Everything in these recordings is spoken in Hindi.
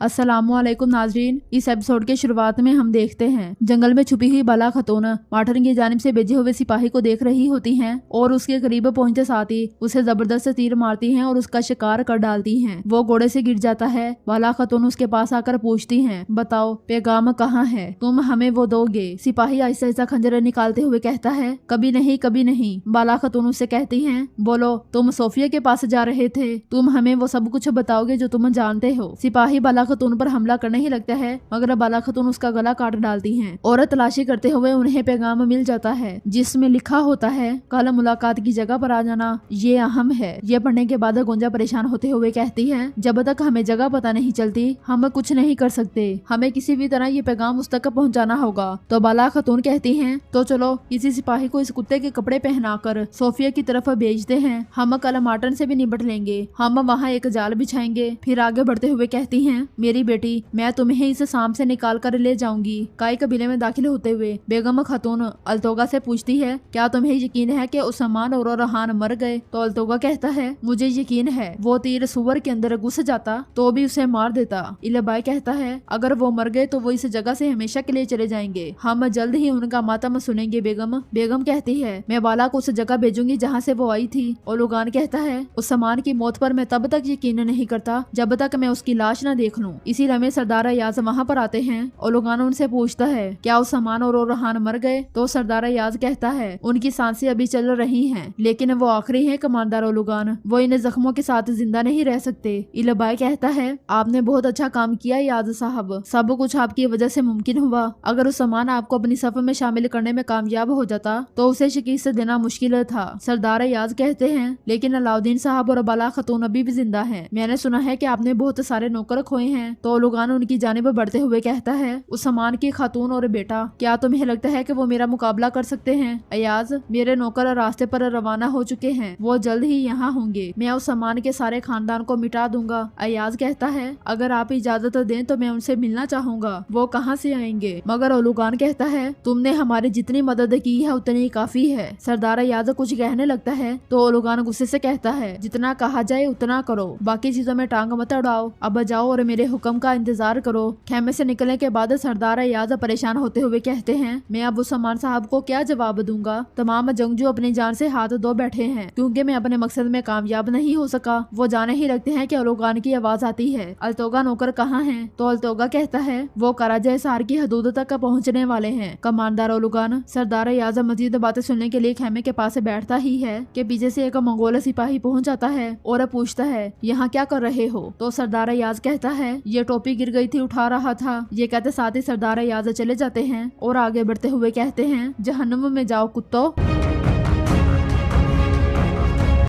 अस्सलामुअलैकुम नाजरीन, इस एपिसोड के शुरुआत में हम देखते हैं जंगल में छुपी हुई बाला खतून मार्टिन की जानिब से भेजे हुए सिपाही को देख रही होती हैं और उसके करीब पहुंचते साथ ही उसे जबरदस्त तीर मारती हैं और उसका शिकार कर डालती हैं। वो घोड़े से गिर जाता है। बाला खतून उसके पास आकर पूछती हैं, बताओ पैगाम कहाँ है, तुम हमें वो दोगे? सिपाही आहिस्ता आहिस्ता खंजर निकालते हुए कहता है, कभी नहीं कभी नहीं। बाला खतून उससे कहती हैं, बोलो तुम सोफिया के पास जा रहे थे, तुम हमें वो सब कुछ बताओगे जो तुम जानते हो। सिपाही बाला खतून पर हमला करने ही लगता है मगर बाला खतून उसका गला काट डालती हैं और तलाशी करते हुए उन्हें पैगाम मिल जाता है जिसमें लिखा होता है, कल मुलाकात की जगह पर आ जाना, ये अहम है। ये पढ़ने के बाद गुंजा परेशान होते हुए कहती है, जब तक हमें जगह पता नहीं चलती हम कुछ नहीं कर सकते, हमें किसी भी तरह ये पैगाम उस तक पहुँचाना होगा। तो बाला खतून कहती है, तो चलो किसी सिपाही को इस कुत्ते के कपड़े पहनाकर सोफिया की तरफ भेजते हैं, हम कल मार्टिन से भी निपट लेंगे, हम वहाँ एक जाल बिछाएंगे। फिर आगे बढ़ते हुए कहती हैं, मेरी बेटी मैं तुम्हें इस शाम से निकाल कर ले जाऊंगी। काई कबीले में दाखिल होते हुए बेगम खातून अल्तोगा से पूछती है, क्या तुम्हें यकीन है कि उस्मान और रहान मर गए? तो अल्तोगा कहता है, मुझे यकीन है, वो तीर सुअर के अंदर घुस जाता तो भी उसे मार देता। इलबाई कहता है, अगर वो मर गए तो वो इस जगह से हमेशा के लिए चले जाएंगे, हम जल्द ही उनका मातम सुनेंगे। बेगम कहती है, मैं बाला को उस जगह भेजूंगी जहाँ से वो आई थी। और लुगान कहता है, उस्मान की मौत पर मैं तब तक यकीन नहीं करता जब तक मैं उसकी लाश न देख लूं। इसी लम्हे सरदार अयाज वहाँ पर आते हैं और लुगान उनसे पूछता है, क्या उस्मान और रहान मर गए? तो सरदार अयाज कहता है, उनकी सांसें अभी चल रही हैं, लेकिन वो आखिरी हैं कमांडर लुगान, वो इन जख्मों के साथ जिंदा नहीं रह सकते। इलबाई कहता है, आपने बहुत अच्छा काम किया याद साहब, सब कुछ आपकी वजह से मुमकिन हुआ। अगर उस्मान आपको अपनी सफ में शामिल करने में कामयाब हो जाता तो उसे शिकस्त देना मुश्किल था। सरदार अयाज कहते हैं, लेकिन अलाउद्दीन साहब और बाला खतून अभी भी जिंदा हैं, मैंने सुना है कि आपने बहुत सारे नौकर खोए हैं। तो लुगान उनकी जानिब बढ़ते हुए कहता है, उस्मान की खातून और बेटा, क्या तुम्हें लगता है कि वो मेरा मुकाबला कर सकते हैं? अयाज, मेरे नौकर रास्ते पर रवाना हो चुके हैं, वो जल्द ही यहाँ होंगे, मैं उस्मान के सारे खानदान को मिटा दूंगा। अयाज कहता है, अगर आप इजाजत दें तो मैं उनसे मिलना चाहूंगा, वो कहाँ से आएंगे? मगर लुगान कहता है, तुमने हमारी जितनी मदद की है उतनी काफी है। सरदार अयाज कुछ कहने लगता है तो लुगान गुस्से से कहता है, जितना कहा जाए उतना करो, बाकी चीजों में टांग मत अड़ाओ, अब जाओ और मेरे हुक्म का इंतजार करो। खेमे से निकलने के बाद सरदार अयाज परेशान होते हुए कहते हैं, मैं अब उस्मान साहब को क्या जवाब दूंगा? तमाम जंगजू अपनी जान से हाथ धो बैठे हैं क्योंकि मैं अपने मकसद में कामयाब नहीं हो सका। वो जाने ही लगते हैं कि लुगान की आवाज आती है, अल्तोगा नौकर कहाँ हैं? तो अल्तोगा कहता है, वो कराजा हिसार की हदूद तक पहुँचने वाले हैं कमांडर लुगान। सरदार अयाज मजीद बातें सुनने के लिए खेमे के पास बैठता ही है कि पीछे से एक मंगोल सिपाही पहुंच जाता है और पूछता है, यहाँ क्या कर रहे हो? तो सरदार अयाज कहता है, ये टोपी गिर गई थी, उठा रहा था। ये कहते साथ ही सरदार अयाज चले जाते हैं और आगे बढ़ते हुए कहते हैं, जहन्नुम में जाओ कुत्तों।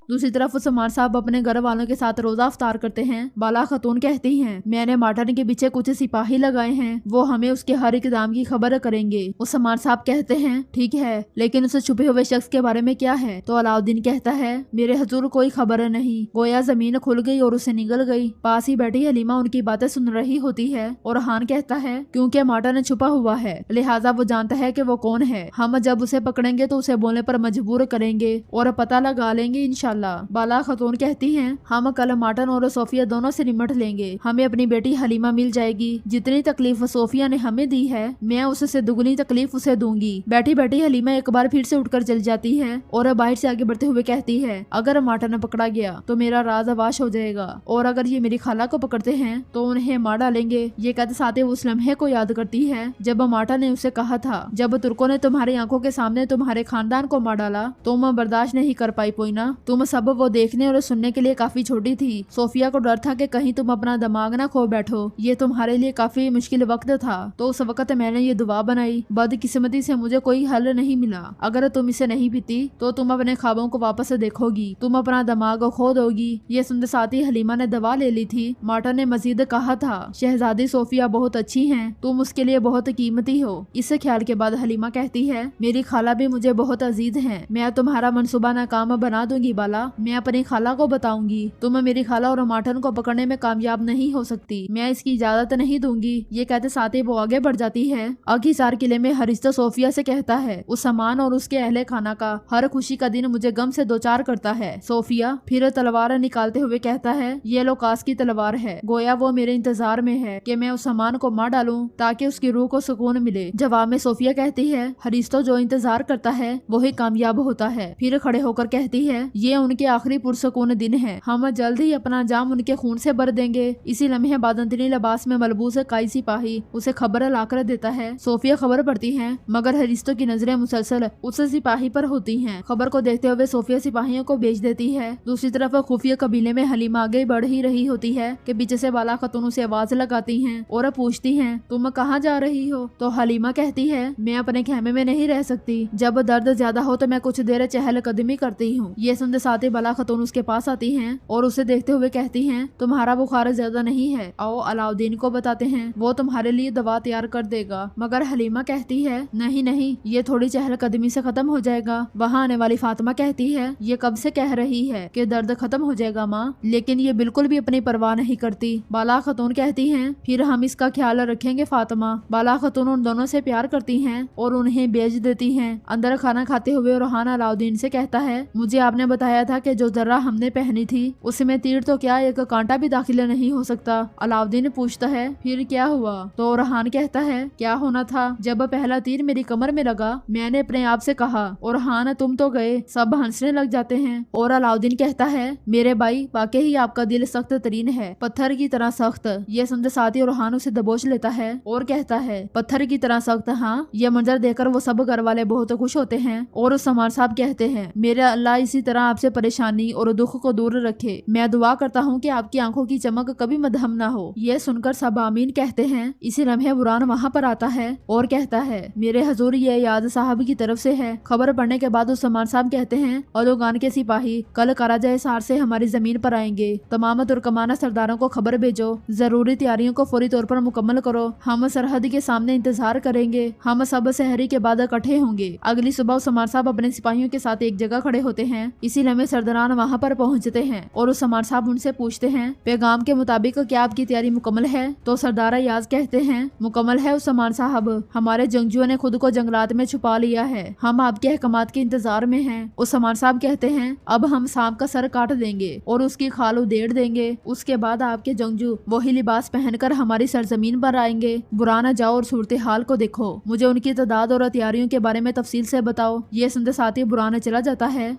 दूसरी तरफ उस्मान साहब अपने घर वालों के साथ रोजा अफ्तार करते हैं। बाला खतून कहती हैं, मैंने मार्टिन के पीछे कुछ सिपाही लगाए हैं, वो हमें उसके हर इकदाम की खबर करेंगे। उस्मान साहब कहते हैं, ठीक है, लेकिन उस छुपे हुए शख्स के बारे में क्या है? तो अलाउद्दीन कहता है, मेरे हजूर कोई खबर नहीं, गोया जमीन खुल गई और उसे निगल गई। पास ही बैठी हलीमा उनकी बातें सुन रही होती है और हान कहता है, क्योंकि मार्टिन छुपा हुआ है लिहाजा वो जानता है कि वो कौन है, हम जब उसे पकड़ेंगे तो उसे बोलने पर मजबूर करेंगे और पता लगा लेंगे इंशाल्लाह। बाला खतून कहती हैं, हम कल मार्टिन और सोफिया दोनों से निपट लेंगे, हमें अपनी बेटी हलीमा मिल जाएगी। जितनी तकलीफ सोफिया ने हमें दी है मैं उससे दुगनी तकलीफ उसे दूंगी। बैठी बैठी हलीमा एक बार फिर से उठकर चल जाती है और बाहर से आगे बढ़ते हुए कहती है, अगर मार्टिन पकड़ा गया तो मेरा राज अवाश हो जाएगा और अगर ये मेरी खाला को पकड़ते हैं तो उन्हें मार डालेंगे। ये कहते साथ ही उस लम्हे को याद करती है जब मार्टिन ने उसे कहा था, जब तुर्कों ने तुम्हारी आंखों के सामने तुम्हारे खानदान को मार डाला तुम बर्दाश्त नहीं कर पाई पोइना, तुम सब वो देखने और सुनने के लिए काफी छोटी थी। सोफिया को डर था कि कहीं तुम अपना दिमाग ना खो बैठो, ये तुम्हारे लिए काफी मुश्किल वक्त था, तो उस वक्त मैंने ये दुआ बनाई। बदकिस्मती से मुझे कोई हल नहीं मिला, अगर तुम इसे नहीं पीती तो तुम अपने ख्वाबों को वापस देखोगी, तुम अपना दिमाग खो दोगी। ये सुनते साथ ही हलीमा ने दवा ले ली थी। मार्टिन ने मजीद कहा था, शहजादी सोफिया बहुत अच्छी है, तुम उसके लिए बहुत कीमती हो। इस ख्याल के बाद हलीमा कहती है, मेरी खाला भी मुझे बहुत अजीज है, मैं तुम्हारा मनसूबा नाकाम बना दूंगी बाला खाला, मैं अपनी खाला को बताऊंगी। तुम मेरी खाला और माठन को पकड़ने में कामयाब नहीं हो सकती, मैं इसकी इजाजत नहीं दूंगी। ये कहते साथ ही वो आगे बढ़ जाती है। अखिसार किले में हरिश्ता सोफिया से कहता है, उस सामान और उसके अहले खाना का हर खुशी का दिन मुझे गम से दो चार करता है। सोफिया फिर तलवार निकालते हुए कहता है, ये लोकास की तलवार है, गोया वो मेरे इंतजार में है कि मैं उस सामान को मार डालूं ताकि उसकी रूह को सुकून मिले। जवाब में सोफिया कहती है, हरिस्तो जो इंतजार करता है वही कामयाब होता है। फिर खड़े होकर कहती है, ये उनके आखिरी पुरसुकून दिन है, हम जल्द ही अपना जाम उनके खून से भर देंगे। इसी लम्हे बादंतनी लिबास में मलबूस काई सिपाही उसे खबर लाकर देता है। सोफिया खबर पढ़ती है, मगर हरिस्तो की नजरें मुसलसल उस सिपाही पर होती हैं। खबर को देखते हुए सोफिया सिपाहियों को भेज देती है। दूसरी तरफ खुफिया कबीले में हलीमा आगे बढ़ ही रही होती है कि पीछे से बाला खतून उसे आवाज लगाती हैं और पूछती हैं, तुम कहाँ जा रही हो? तो हलीमा कहती है, मैं अपने खेमे में नहीं रह सकती, जब दर्द ज्यादा हो तो मैं कुछ देर चहल कदमी करती हूँ। ये सुनते साथ ही बाला खतून उसके पास आती हैं और उसे देखते हुए कहती हैं, तुम्हारा बुखार ज्यादा नहीं है, आओ अलाउद्दीन को बताते हैं, वो तुम्हारे लिए दवा तैयार कर देगा। मगर हलीमा कहती है, नहीं नहीं, ये थोड़ी चहल कदमी से खत्म हो जाएगा। वहाँ आने वाली फातिमा कहती है, ये कब से कह रही है कि दर्द खत्म हो जाएगा माँ, लेकिन ये बिल्कुल भी अपनी परवाह नहीं करती। बाला खतून कहती हैं, फिर हम इसका ख्याल रखेंगे फातिमा। बाला खतून उन दोनों से प्यार करती हैं और उन्हें बेच देती हैं। अंदर खाना खाते हुए रोहान अलाउद्दीन से कहता है, मुझे आपने बताया था कि जो जर्रा हमने पहनी थी उसमें तीर तो क्या एक कांटा भी दाखिल नहीं हो सकता। अलाउद्दीन पूछता है, फिर क्या हुआ? तो रोहान कहता है, क्या होना था, जब पहला तीर मेरी कमर में लगा मैंने अपने आप से कहा, और हान तुम तो गए, सब हंसने लग जाते हैं। और अलाउद्दीन कहता है, मेरे भाई वाकई ही आपका दिल सख्त तरीन है, पत्थर की तरह सख्त। ये सुनते साथ ही रोहान उसे दबोच लेता है और कहता है, पत्थर की तरह सख्त? हाँ। ये मंजर देखकर वो सब घर वाले बहुत खुश होते हैं और समार साहब कहते हैं, मेरे अल्लाह इसी तरह आपसे परेशानी और दुख को दूर रखे। मैं दुआ करता हूँ कि आपकी आंखों की चमक कभी मध्यम न हो। ये सुनकर सब आमीन कहते हैं। इसी लम्हे बुरान वहाँ पर आता है और कहता है, मेरे हजूर ये याद साहब की तरफ से है। खबर पढ़ने के बाद उस समार साहब कहते हैं, औदोगान के सिपाही कल कराजा हिसार से हमारी जमीन पर आएंगे, तमाम तुर्कमाना सरदारों को खबर भेजो, जरूरी तैयारियों को फौरी तौर पर मुकम्मल करो, हम सरहद के सामने इंतजार करेंगे, हम सब सहरी के बाद इकट्ठे होंगे। अगली सुबह समार साहब अपने सिपाहियों के साथ एक जगह खड़े होते हैं। इसी लम्हे सरदारान वहाँ पर पहुँचते हैं और उस समार साहब उनसे पूछते हैं, पैगाम के मुताबिक क्या आपकी तैयारी मुकम्मल है? तो सरदार अयाज कहते हैं, मुकम्मल है उस समार साहब, हमारे जंगजुओं ने खुद को जंगलात में छुपा लिया है, हम आपके अहकामात के इंतजार में हैं। उस समार साहब कहते हैं, अब हम सांप का सर काट देंगे और उसकी खाल उधेड़ देंगे, उसके बाद आपके जंगजू वही लिबास पहनकर हमारी सरजमीन पर आएंगे। बुरा न जाओ और सूरत हाल को देखो, मुझे उनकी तादाद और तैयारियों के बारे में तफसील से बताओ। ये सुनते साथ ही बुरा न चला जाता है।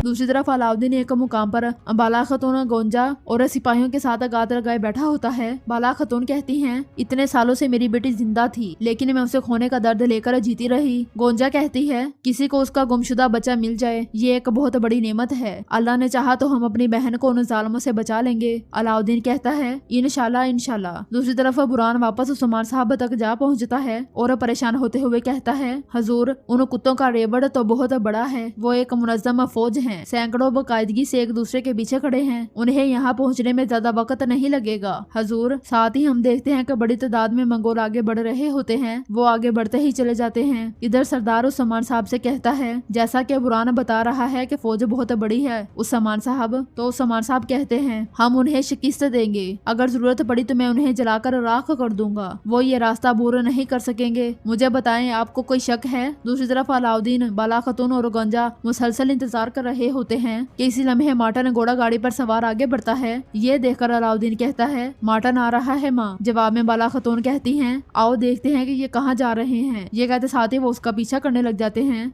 दूसरी तरफ अलाउद्दीन एक मुकाम पर बाला खतून गोंजा और सिपाहियों के साथ गात लगाए बैठा होता है। बाला खतून कहती हैं, इतने सालों से मेरी बेटी जिंदा थी लेकिन मैं उसे खोने का दर्द लेकर जीती रही। गोंजा कहती है, किसी को उसका गुमशुदा बच्चा मिल जाए ये एक बहुत बड़ी नेमत है, अल्लाह ने चाहा तो हम अपनी बहन को उन जालिमों से बचा लेंगे। अलाउद्दीन कहता है, इंशाल्लाह इंशाल्लाह। दूसरी तरफ बुरान वापस उस्मान साहब तक जा पहुँचता है और परेशान होते हुए कहता है, हजूर उन कुत्तों का रेवड़ तो बहुत बड़ा है, वो एक मुनज़्ज़म फौज है, सैकड़ों बाकायदगी से एक दूसरे के पीछे खड़े हैं, उन्हें यहाँ पहुँचने में ज्यादा वक्त नहीं लगेगा हजूर। साथ ही हम देखते हैं कि बड़ी तादाद में मंगोल आगे बढ़ रहे होते हैं, वो आगे बढ़ते ही चले जाते हैं। इधर सरदार उस्मान साहब से कहता है, जैसा कि बुरान बता रहा है कि फौज बहुत बड़ी है उस्मान साहब। तो उस्मान साहब कहते हैं, हम उन्हें शिकस्त देंगे, अगर जरूरत पड़ी तो मैं उन्हें जलाकर राख कर दूंगा, वो ये रास्ता अबूर नहीं कर सकेंगे। मुझे बताएं आपको कोई शक है? दूसरी तरफ अलाउद्दीन, बाला खतून और गंजा मुसलसल इंतजार कर रहे होते हैं कि इसी लम्हे माटन घोड़ा गाड़ी पर सवार आगे बढ़ता है। ये देखकर अलाउद्दीन कहता है, माटन आ रहा है माँ। जवाब में बाला खतून कहती हैं, आओ देखते हैं कि ये कहाँ जा रहे हैं। ये कहते साथ ही वो उसका पीछा करने लग जाते हैं।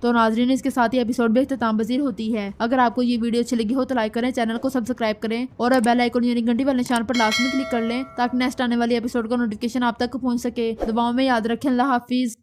तो नाजरीन इसके साथ ही एपिसोड भी इख्तिताम पजीर होती है। अगर आपको ये वीडियो अच्छी लगी हो तो लाइक करें, चैनल को सब्सक्राइब करें और बेल आइकन यानी घंटी वाले निशान पर लाजमी क्लिक कर लें ताकि नेक्स्ट आने वाली एपिसोड का नोटिफिकेशन आप तक पहुंच सके। दुआओं में याद रखें। अल्लाह हाफिज।